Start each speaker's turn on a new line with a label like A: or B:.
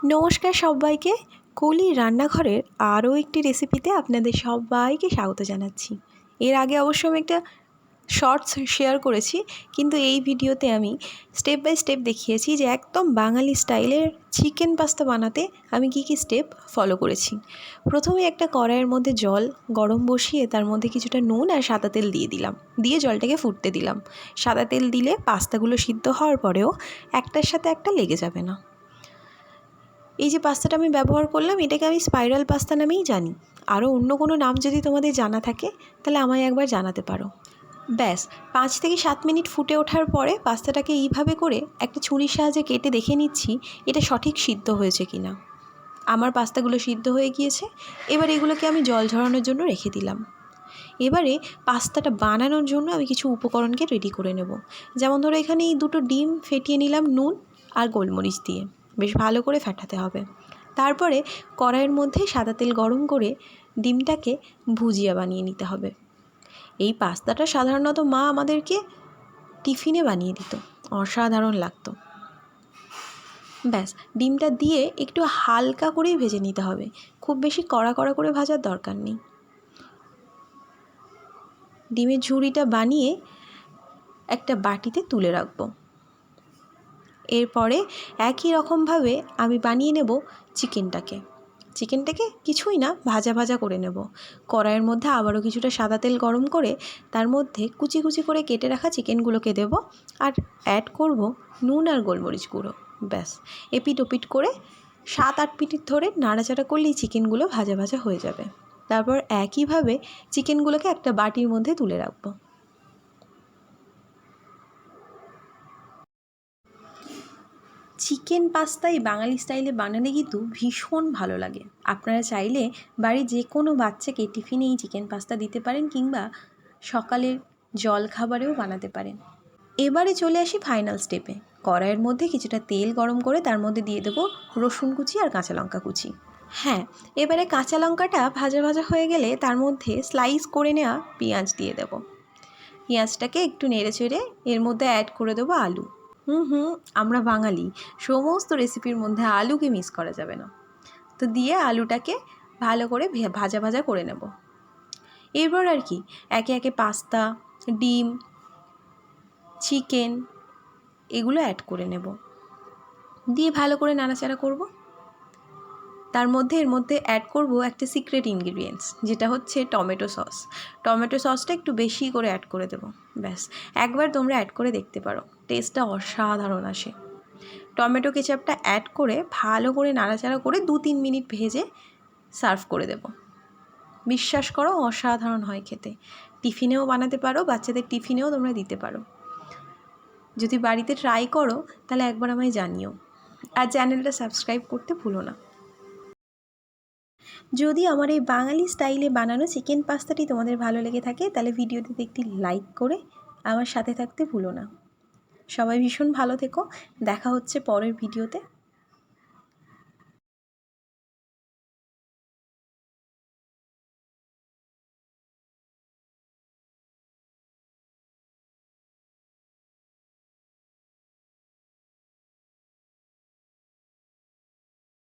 A: নমস্কার সবাইকে, কলির রান্নাঘরের আরও একটি রেসিপিতে আপনাদের সবাইকে স্বাগত জানাচ্ছি। এর আগে অবশ্য আমি একটা শর্টস শেয়ার করেছি, কিন্তু এই ভিডিওতে আমি স্টেপ বাই স্টেপ দেখিয়েছি যে একদম বাঙালি স্টাইলের চিকেন পাস্তা বানাতে আমি কী স্টেপ ফলো করেছি। প্রথমে একটা কড়াইয়ের মধ্যে জল গরম বসিয়ে তার মধ্যে কিছুটা নুন আর সাদা তেল দিয়ে দিলাম, দিয়ে জলটাকে ফুটতে দিলাম। সাদা তেল দিলে পাস্তাগুলো সিদ্ধ হওয়ার পরেও একটার সাথে একটা লেগে যাবে না। এই যে পাস্তাটা আমি ব্যবহার করলাম, এটাকে আমি স্পাইরাল পাস্তা নামেই জানি। আরও অন্য কোনো নাম যদি তোমাদের জানা থাকে তাহলে আমায় একবার জানাতে পারো। ব্যাস 5 থেকে 7 মিনিট ফুটে ওঠার পরে পাস্তাটাকে এইভাবে করে একটা ছুরির সাহায্যে কেটে দেখে নিচ্ছি এটা সঠিক সিদ্ধ হয়েছে কি না। আমার পাস্তাগুলো সিদ্ধ হয়ে গিয়েছে। এবার এগুলোকে আমি জল ঝরানোর জন্য রেখে দিলাম। এবারে পাস্তাটা বানানোর জন্য আমি কিছু উপকরণকে রেডি করে নেব। যেমন ধরো এখানে এই 2টো ডিম ফেটিয়ে নিলাম নুন আর গোলমরিচ দিয়ে, বেশ ভালো করে ফেটাতে হবে। তারপরে কড়াইয়ের মধ্যে সাদা তেল গরম করে ডিমটাকে ভুজিয়া বানিয়ে নিতে হবে। এই পাস্তাটা সাধারণত মা আমাদেরকে টিফিনে বানিয়ে দিত, অসাধারণ লাগতো। ব্যাস ডিমটা দিয়ে একটু হালকা করেই ভেজে নিতে হবে, খুব বেশি কড়া কড়া করে ভাজার দরকার নেই। ডিমের ঝুড়িটা বানিয়ে একটা বাটিতে তুলে রাখবো। এরপরে একই রকমভাবে আমি বানিয়ে নেব চিকেনটাকে কিছুই না ভাজা ভাজা করে নেব। কড়াইয়ের মধ্যে আবারও কিছুটা সাদা তেল গরম করে তার মধ্যে কুচি কুচি করে কেটে রাখা চিকেনগুলোকে দেব আর অ্যাড করব নুন আর গোলমরিচ গুঁড়ো। ব্যাস এপিট ওপিট করে 7-8 মিনিট ধরে নাড়াচাড়া করলেই চিকেনগুলো ভাজা ভাজা হয়ে যাবে। তারপর একইভাবে চিকেনগুলোকে একটা বাটির মধ্যে তুলে রাখবো। চিকেন পাস্তা এই বাঙালি স্টাইলে বানালে কিন্তু ভীষণ ভালো লাগে। আপনারা চাইলে বাড়ির যে কোনো বাচ্চাকে টিফিনে এই চিকেন পাস্তা দিতে পারেন, কিংবা সকালের জলখাবারেও বানাতে পারেন। এবারে চলে আসি ফাইনাল স্টেপে। কড়াইয়ের মধ্যে কিছুটা তেল গরম করে তার মধ্যে দিয়ে দেবো রসুন কুচি আর কাঁচা লঙ্কা কুচি। হ্যাঁ, এবারে কাঁচা লঙ্কাটা ভাজা ভাজা হয়ে গেলে তার মধ্যে স্লাইস করে নেওয়া পেঁয়াজ দিয়ে দেবো। পেঁয়াজটাকে একটু নেড়ে চেড়ে এর মধ্যে অ্যাড করে দেবো আলু। আমরা বাঙালি, সমস্ত রেসিপির মধ্যে আলুকে মিস করা যাবে না। তো দিয়ে আলুটাকে ভালো করে ভাজা ভাজা করে নেব। এরপর আর কি একে একে পাস্তা, ডিম, চিকেন এগুলো অ্যাড করে নেব, দিয়ে ভালো করে নাড়াচাড়া করব। এর মধ্যে অ্যাড করব একটা সিক্রেট ইনগ্রিডিয়েন্টস, যেটা হচ্ছে টমেটো সস। টমেটো সসটা একটু বেশি করে অ্যাড করে দেবো। ব্যাস একবার তোমরা অ্যাড করে দেখতে পারো, টেস্টটা অসাধারণ আসে। টমেটো কেচাপটা অ্যাড করে ভালো করে নাড়াচাড়া করে 2-3 মিনিট ভেজে সার্ভ করে দেব। বিশ্বাস করো অসাধারণ হয় খেতে। টিফিনেও বানাতে পারো, বাচ্চাদের টিফিনেও তোমরা দিতে পারো। যদি বাড়িতে ট্রাই করো তাহলে একবার আমায় জানিও, আর চ্যানেলটা সাবস্ক্রাইব করতে ভুলো না। যদি আমার এই বাঙালি স্টাইলে বানানো চিকেন পাস্তাটি তোমাদের ভালো লেগে থাকে তাহলে ভিডিওটিতে একটি লাইক করে আমার সাথে থাকতে ভুলো না। সবাই ভীষণ ভালো থেকো, দেখা হচ্ছে পরের ভিডিওতে।